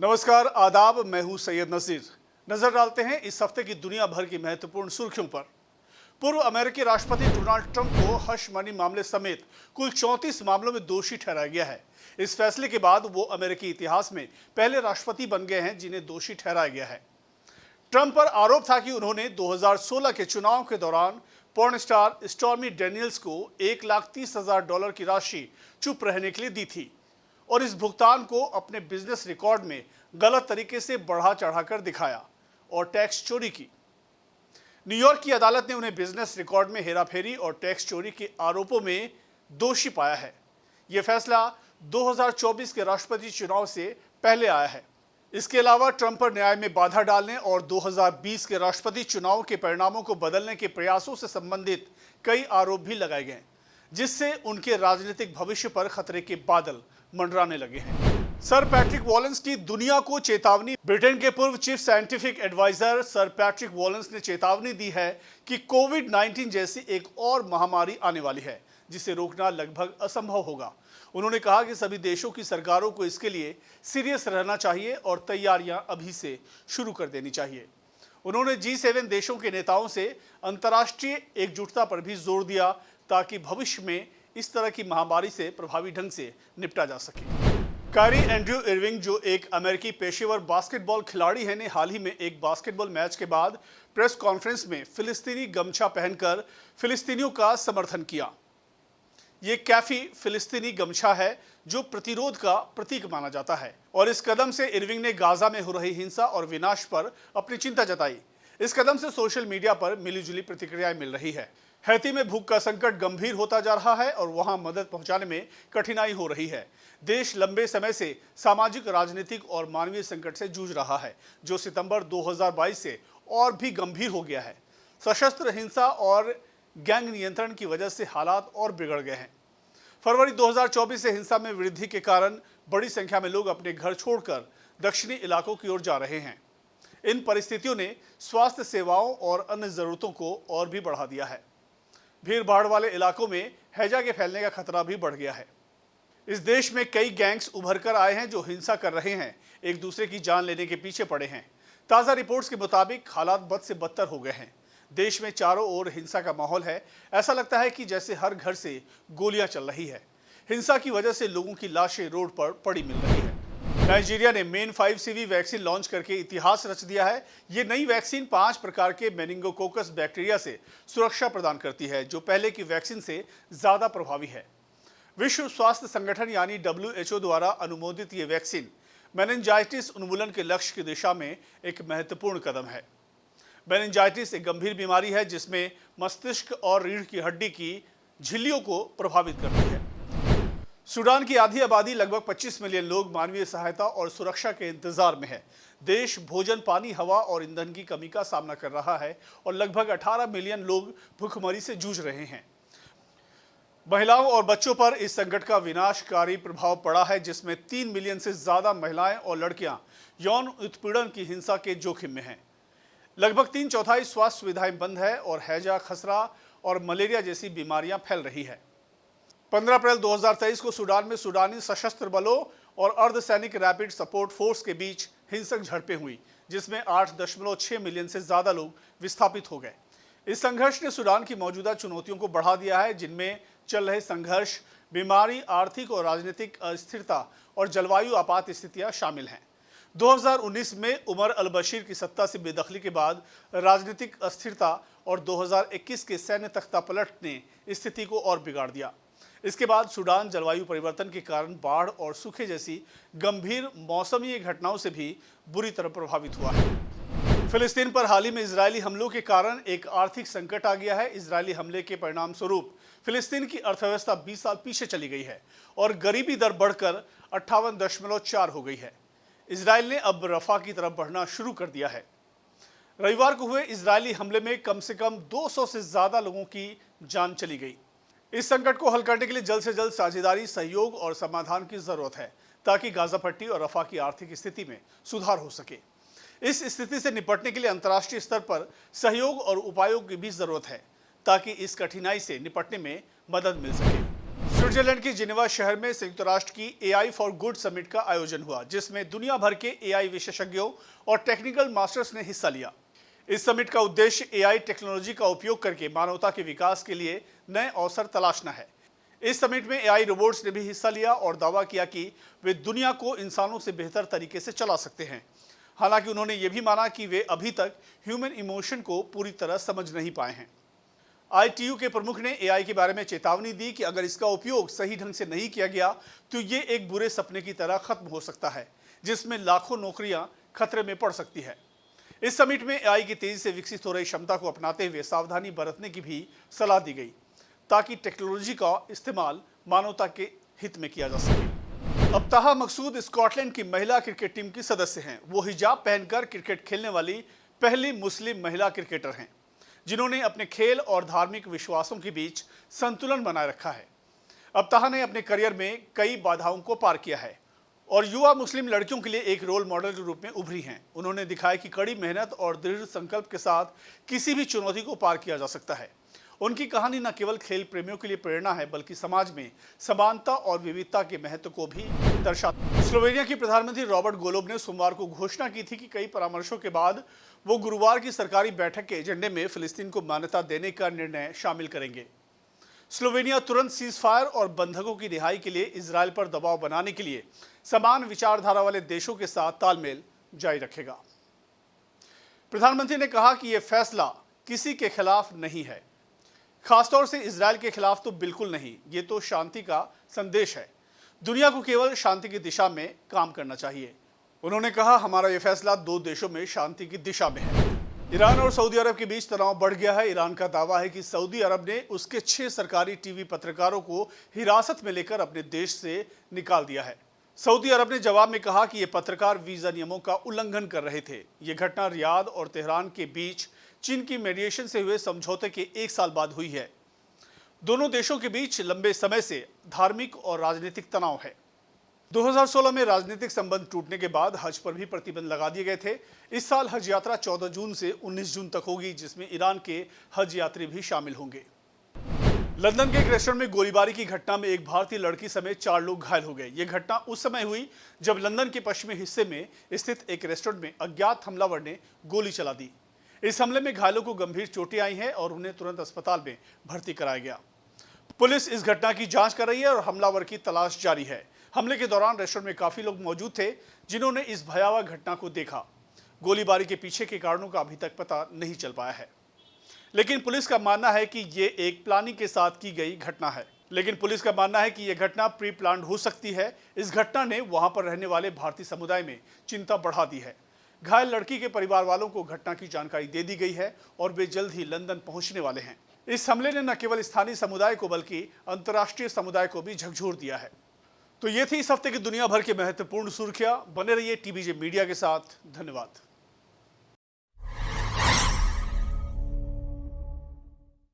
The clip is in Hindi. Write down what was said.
नमस्कार, आदाब। मैं हूं सैयद नसीर। नजर डालते हैं इस हफ्ते की दुनिया भर की महत्वपूर्ण सुर्खियों पर। पूर्व अमेरिकी राष्ट्रपति डोनाल्ड ट्रंप को हश मनी मामले समेत कुल 34 मामलों में दोषी ठहराया गया है। इस फैसले के बाद वो अमेरिकी इतिहास में पहले राष्ट्रपति बन गए हैं जिन्हें दोषी ठहराया गया है। ट्रंप पर आरोप था कि उन्होंने 2016 के चुनाव के दौरान पॉर्न स्टार स्टॉर्मी डेनियल्स को $1,30,000 की राशि चुप रहने के लिए दी थी और इस भुगतान को अपने बिजनेस रिकॉर्ड में गलत तरीके से बढ़ा चढ़ाकर दिखाया और टैक्स चोरी की। न्यूयॉर्क की अदालत ने उन्हें बिजनेस रिकॉर्ड में हेराफेरी और टैक्स चोरी के आरोपों में दोषी पाया है। यह फैसला 2024 के राष्ट्रपति चुनाव से पहले आया है। इसके अलावा ट्रंप पर न्याय में बाधा डालने और 2020 के राष्ट्रपति चुनाव के परिणामों को बदलने के प्रयासों से संबंधित कई आरोप भी लगाए गए, जिससे उनके राजनीतिक भविष्य पर खतरे के बादल मंडराने लगे हैं। सर पैट्रिक वॉलेंस की दुनिया को चेतावनी। ब्रिटेन के पूर्व chief scientific adviser sir Patrick Vallance ने चेतावनी दी है कि कोविड-19 जैसी एक और महामारी आने वाली है जिसे रोकना लगभग असंभव होगा। उन्होंने कहा कि सभी देशों की सरकारों को इसके लिए सीरियस रहना चाहिए और तैयारियां अभी से शुरू कर देनी चाहिए। उन्होंने G7 देशों के नेताओं से अंतर्राष्ट्रीय एकजुटता पर भी जोर दिया ताकि भविष्य में इस तरह की महामारी से प्रभावी ढंग से निपटा जा सके। कायरी एंड्रयू इर्विंग, जो एक अमेरिकी पेशेवर बास्केटबॉल खिलाड़ी हैं, ने हाल ही में एक बास्केटबॉल मैच के बाद प्रेस कॉन्फ्रेंस में फिलिस्तीनी गमछा पहनकर फिलिस्तीनियों का समर्थन किया। ये कैफी फिलिस्तीनी गमछा है जो प्रतिरोध का प्रतीक माना जाता है और इस कदम से इर्विंग ने गाजा में हो रही हिंसा और विनाश पर अपनी चिंता जताई। इस कदम से सोशल मीडिया पर मिलीजुली प्रतिक्रियाएं मिल रही है। हैती में भूख का संकट गंभीर होता जा रहा है और वहां मदद पहुंचाने में कठिनाई हो रही है। देश लंबे समय से सामाजिक, राजनीतिक और मानवीय संकट से जूझ रहा है, जो सितंबर 2022 से और भी गंभीर हो गया है। सशस्त्र हिंसा और गैंग नियंत्रण की वजह से हालात और बिगड़ गए हैं। फरवरी 2024 से हिंसा में वृद्धि के कारण बड़ी संख्या में लोग अपने घर छोड़कर दक्षिणी इलाकों की ओर जा रहे हैं। इन परिस्थितियों ने स्वास्थ्य सेवाओं और अन्य जरूरतों को और भी बढ़ा दिया है। भीड़ भाड़ वाले इलाकों में हैजा के फैलने का खतरा भी बढ़ गया है। इस देश में कई गैंग्स उभर कर आए हैं जो हिंसा कर रहे हैं, एक दूसरे की जान लेने के पीछे पड़े हैं। ताज़ा रिपोर्ट्स के मुताबिक हालात बद से बदतर हो गए हैं। देश में चारों ओर हिंसा का माहौल है। ऐसा लगता है कि जैसे हर घर से गोलियां चल रही है। हिंसा की वजह से लोगों की लाशें रोड पर पड़ी मिल रही है। नाइजीरिया ने मेन 5CV वैक्सीन लॉन्च करके इतिहास रच दिया है। ये नई वैक्सीन 5 प्रकार के मेनिंगोकोकस बैक्टीरिया से सुरक्षा प्रदान करती है, जो पहले की वैक्सीन से ज़्यादा प्रभावी है। विश्व स्वास्थ्य संगठन यानी WHO द्वारा अनुमोदित ये वैक्सीन मेनिंजाइटिस उन्मूलन के लक्ष्य की दिशा में एक महत्वपूर्ण कदम है। मेनिंजाइटिस एक गंभीर बीमारी है जिसमें मस्तिष्क और रीढ़ की हड्डी की झिल्लियों को प्रभावित करती है। सूडान की आधी आबादी, लगभग 25 मिलियन लोग मानवीय सहायता और सुरक्षा के इंतजार में है। देश भोजन, पानी, हवा और ईंधन की कमी का सामना कर रहा है और लगभग 18 मिलियन लोग भूखमरी से जूझ रहे हैं। महिलाओं और बच्चों पर इस संकट का विनाशकारी प्रभाव पड़ा है, जिसमें 3 मिलियन से ज्यादा महिलाएं और लड़कियां यौन उत्पीड़न की हिंसा के जोखिम में हैं। लगभग 3/4 स्वास्थ्य सुविधाएं बंद है और हैजा, खसरा और मलेरिया जैसी बीमारियां फैल रही है। 15 अप्रैल 2023 को सूडान में सूडानी सशस्त्र बलों और अर्धसैनिक रैपिड सपोर्ट फोर्स के बीच हिंसक झड़पें हुई, जिसमें 8.6 मिलियन से ज्यादा लोग विस्थापित हो गए। इस संघर्ष ने सूडान की मौजूदा चुनौतियों को बढ़ा दिया है, जिनमें चल रहे संघर्ष, बीमारी, आर्थिक और राजनीतिक अस्थिरता और जलवायु आपात स्थितियां शामिल हैं। 2019 में उमर अल बशीर की सत्ता से बेदखली के बाद राजनीतिक अस्थिरता और 2021 के सैन्य तख्तापलट ने स्थिति को और बिगाड़ दिया। इसके बाद सूडान जलवायु परिवर्तन के कारण बाढ़ और सूखे जैसी गंभीर मौसमी घटनाओं से भी बुरी तरह प्रभावित हुआ है। फिलिस्तीन पर हाल ही में इजरायली हमलों के कारण एक आर्थिक संकट आ गया है। इजरायली हमले के परिणाम स्वरूप फिलिस्तीन की अर्थव्यवस्था 20 साल पीछे चली गई है और गरीबी दर बढ़कर 58.4 हो गई है। इजरायल ने अब रफा की तरफ बढ़ना शुरू कर दिया है। रविवार को हुए इजरायली हमले में कम से कम 200 से ज्यादा लोगों की जान चली गई। इस संकट को हल करने के लिए जल्द से जल्द साझेदारी, सहयोग और समाधान की जरूरत है ताकि गाजा पट्टी और रफा की आर्थिक स्थिति में सुधार हो सके। इस स्थिति से निपटने के लिए अंतर्राष्ट्रीय स्तर पर सहयोग और उपायों की भी जरूरत है ताकि इस कठिनाई से निपटने में मदद मिल सके। स्विट्जरलैंड के जिनेवा शहर में संयुक्त राष्ट्र की एआई फॉर गुड समिट का आयोजन हुआ, जिसमें दुनिया भर के एआई विशेषज्ञों और टेक्निकल मास्टर्स ने हिस्सा लिया। इस समिट का उद्देश्य एआई टेक्नोलॉजी का उपयोग करके मानवता के विकास के लिए नए अवसर तलाशना है। इस समिट में एआई रोबोट्स ने भी हिस्सा लिया और दावा किया कि वे दुनिया को इंसानों से बेहतर तरीके से चला सकते हैं। हालांकि उन्होंने ये भी माना कि वे अभी तक ह्यूमन इमोशन को पूरी तरह समझ नहीं पाए हैं। आईटीयू के प्रमुख ने एआई के बारे में चेतावनी दी कि अगर इसका उपयोग सही ढंग से नहीं किया गया तो ये एक बुरे सपने की तरह खत्म हो सकता है, जिसमें लाखों नौकरियां खतरे में पड़ सकती है। इस समिट में एआई की तेजी से विकसित हो रही क्षमता को अपनाते हुए सावधानी बरतने की भी सलाह दी गई, ताकि टेक्नोलॉजी का इस्तेमाल मानवता के हित में किया जा सके। अब ताहा मकसूद स्कॉटलैंड की महिला क्रिकेट टीम की सदस्य हैं। वो हिजाब पहनकर क्रिकेट खेलने वाली पहली मुस्लिम महिला क्रिकेटर हैं, जिन्होंने अपने खेल और धार्मिक विश्वासों के बीच संतुलन बनाए रखा है। अब ताहा ने अपने करियर में कई बाधाओं को पार किया है और युवा मुस्लिम लड़कियों के लिए एक रोल मॉडल के रूप में उभरी हैं। उन्होंने दिखाया कि कड़ी मेहनत और दृढ़ संकल्प के साथ किसी भी चुनौती को पार किया जा सकता है। उनकी कहानी न केवल खेल प्रेमियों के लिए प्रेरणा है, बल्कि समाज में समानता और विविधता के महत्व को भी दर्शाती है। स्लोवेनिया की प्रधानमंत्री रॉबर्ट गोलोब ने सोमवार को घोषणा की थी कि कई परामर्शों के बाद वो गुरुवार की सरकारी बैठक के एजेंडे में फिलिस्तीन को मान्यता देने का निर्णय शामिल करेंगे। स्लोवेनिया तुरंत सीजफायर और बंधकों की रिहाई के लिए इजरायल पर दबाव बनाने के लिए समान विचारधारा वाले देशों के साथ तालमेल जारी रखेगा। प्रधानमंत्री ने कहा कि यह फैसला किसी के खिलाफ नहीं है, खासतौर से इजरायल के खिलाफ तो बिल्कुल नहीं। ये तो शांति का संदेश है। दुनिया को केवल शांति की दिशा में काम करना चाहिए। उन्होंने कहा, हमारा यह फैसला दो देशों में शांति की दिशा में है। ईरान और सऊदी अरब के बीच तनाव बढ़ गया है। ईरान का दावा है कि सऊदी अरब ने उसके 6 सरकारी टीवी पत्रकारों को हिरासत में लेकर अपने देश से निकाल दिया है। सऊदी अरब ने जवाब में कहा कि ये पत्रकार वीजा नियमों का उल्लंघन कर रहे थे। ये घटना रियाद और तेहरान के बीच चीन की मीडिएशन से हुए समझौते के 1 साल बाद हुई है। दोनों देशों के बीच लंबे समय से धार्मिक और राजनीतिक तनाव है। 2016 में राजनीतिक संबंध टूटने के बाद हज पर भी प्रतिबंध लगा दिए गए थे। इस साल हज यात्रा 14 जून से 19 जून तक होगी, जिसमें ईरान के हज यात्री भी शामिल होंगे। लंदन के एक रेस्टोरेंट में गोलीबारी की घटना में एक भारतीय लड़की समेत 4 लोग घायल हो गए। ये घटना उस समय हुई जब लंदन के पश्चिमी हिस्से में स्थित एक रेस्टोरेंट में अज्ञात हमलावर ने गोली चला दी। इस हमले में घायलों को गंभीर चोटें आई हैं और उन्हें तुरंत अस्पताल में भर्ती कराया गया। पुलिस इस घटना की जांच कर रही है और हमलावर की तलाश जारी है। हमले के दौरान रेस्टोरेंट में काफी लोग मौजूद थे, जिन्होंने इस भयावह घटना को देखा। गोलीबारी के पीछे के कारणों का अभी तक पता नहीं चल पाया है, लेकिन पुलिस का मानना है कि ये एक प्लानिंग के साथ की गई घटना है। यह घटना प्री प्लान्ड हो सकती है। इस घटना ने वहां पर रहने वाले भारतीय समुदाय में चिंता बढ़ा दी है। घायल लड़की के परिवार वालों को घटना की जानकारी दे दी गई है और वे जल्द ही लंदन पहुंचने वाले हैं। इस हमले ने न केवल स्थानीय समुदाय को बल्कि अंतर्राष्ट्रीय समुदाय को भी झकझोर दिया है। तो ये थी इस हफ्ते की दुनिया भर की महत्वपूर्ण सुर्खियां। बने रहिए टीबीजे मीडिया के साथ। धन्यवाद।